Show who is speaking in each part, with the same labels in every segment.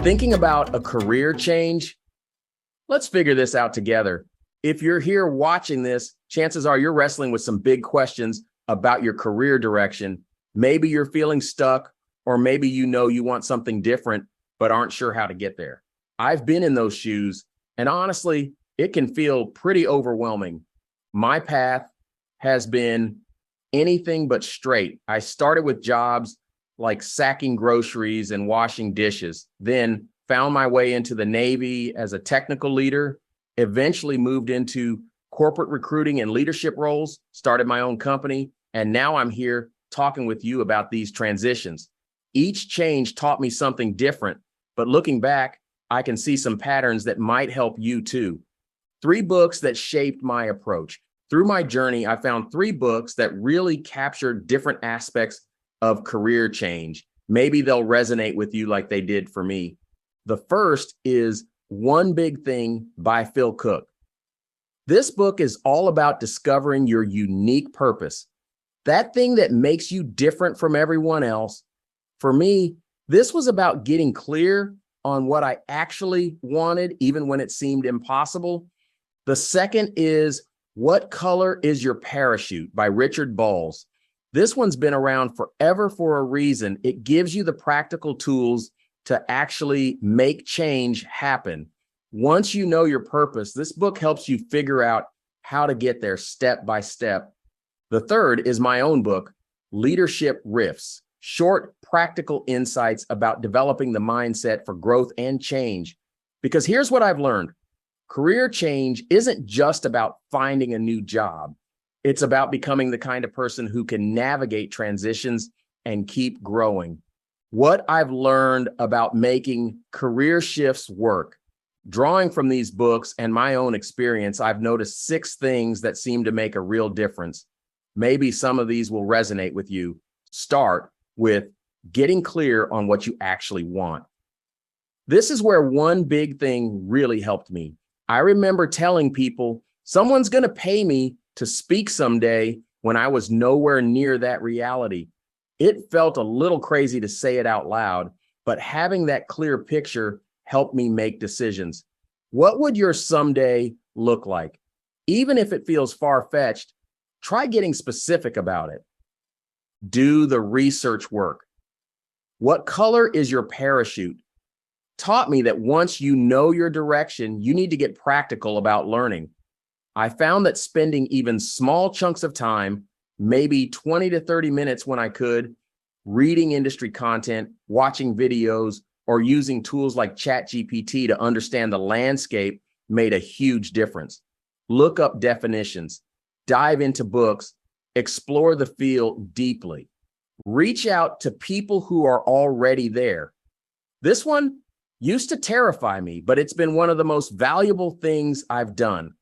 Speaker 1: Thinking about a career change? Let's figure this out together. If you're here watching this, chances are you're wrestling with some big questions about your career direction. Maybe you're feeling stuck, or maybe you know you want something different, but aren't sure how to get there. I've been in those shoes, and honestly, it can feel pretty overwhelming. My path has been anything but straight. I started with jobs like sacking groceries and washing dishes, then found my way into the Navy as a technical leader, eventually moved into corporate recruiting and leadership roles, started my own company, and now I'm here talking with you about these transitions. Each change taught me something different, but looking back, I can see some patterns that might help you too. 3 books that shaped my approach. Through my journey, I found 3 books that really captured different aspects of career change. Maybe they'll resonate with you like they did for me. The first is One Big Thing by Phil Cook. This book is all about discovering your unique purpose, that thing that makes you different from everyone else. For me, this was about getting clear on what I actually wanted, even when it seemed impossible. The second is What Color is Your Parachute by Richard Balls. This one's been around forever for a reason. It gives you the practical tools to actually make change happen. Once you know your purpose, this book helps you figure out how to get there step by step. The third is my own book, Leadership Riffs, short, practical insights about developing the mindset for growth and change. Because here's what I've learned. Career change isn't just about finding a new job. It's about becoming the kind of person who can navigate transitions and keep growing. What I've learned about making career shifts work. Drawing from these books and my own experience, I've noticed 6 things that seem to make a real difference. Maybe some of these will resonate with you. Start with getting clear on what you actually want. This is where One Big Thing really helped me. I remember telling people, someone's going to pay me to speak someday, when I was nowhere near that reality. It felt a little crazy to say it out loud, but having that clear picture helped me make decisions. What would your someday look like? Even if it feels far-fetched, try getting specific about it. Do the research work. What color is your parachute? Taught me that once you know your direction, you need to get practical about learning. I found that spending even small chunks of time, maybe 20 to 30 minutes when I could, reading industry content, watching videos, or using tools like ChatGPT to understand the landscape made a huge difference. Look up definitions, dive into books, explore the field deeply. Reach out to people who are already there. This one used to terrify me, but it's been one of the most valuable things I've done.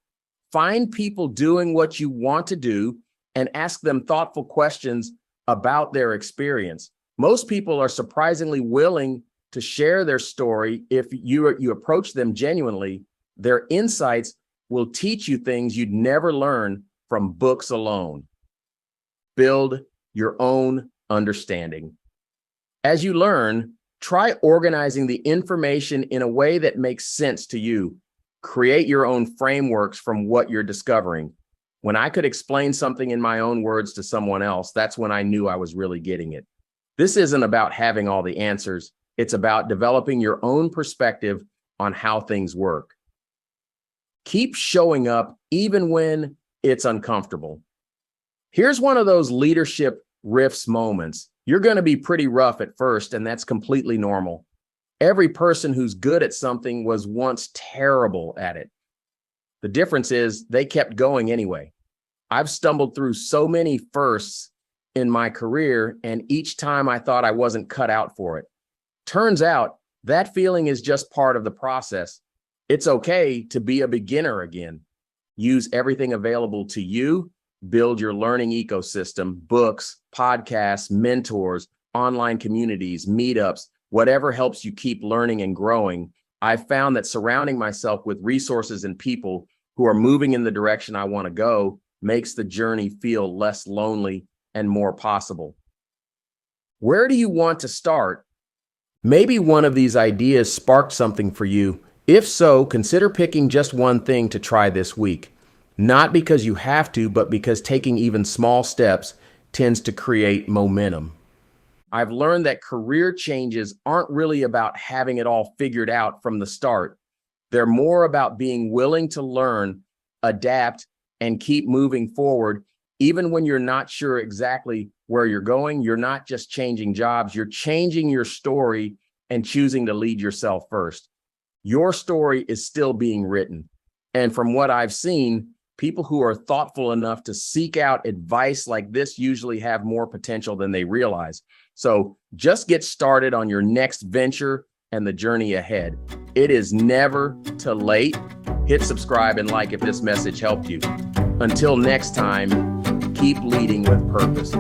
Speaker 1: Find people doing what you want to do and ask them thoughtful questions about their experience. Most people are surprisingly willing to share their story if you approach them genuinely. Their insights will teach you things you'd never learn from books alone. Build your own understanding. As you learn, try organizing the information in a way that makes sense to you. Create your own frameworks from what you're discovering. When I could explain something in my own words to someone else, that's when I knew I was really getting it. This isn't about having all the answers. It's about developing your own perspective on how things work. Keep showing up even when it's uncomfortable. Here's one of those leadership riffs moments. You're going to be pretty rough at first, and that's completely normal. Every person who's good at something was once terrible at it. The difference is they kept going anyway. I've stumbled through so many firsts in my career, and each time I thought I wasn't cut out for it. Turns out that feeling is just part of the process. It's okay to be a beginner again. Use everything available to you. Build your learning ecosystem, books, podcasts, mentors, online communities, meetups, whatever helps you keep learning and growing. I've found that surrounding myself with resources and people who are moving in the direction I want to go makes the journey feel less lonely and more possible. Where do you want to start? Maybe one of these ideas sparked something for you. If so, consider picking just one thing to try this week. Not because you have to, but because taking even small steps tends to create momentum. I've learned that career changes aren't really about having it all figured out from the start. They're more about being willing to learn, adapt, and keep moving forward. Even when you're not sure exactly where you're going, you're not just changing jobs, you're changing your story and choosing to lead yourself first. Your story is still being written. And from what I've seen, people who are thoughtful enough to seek out advice like this usually have more potential than they realize. So just get started on your next venture and the journey ahead. It is never too late. Hit subscribe and like if this message helped you. Until next time, keep leading with purpose.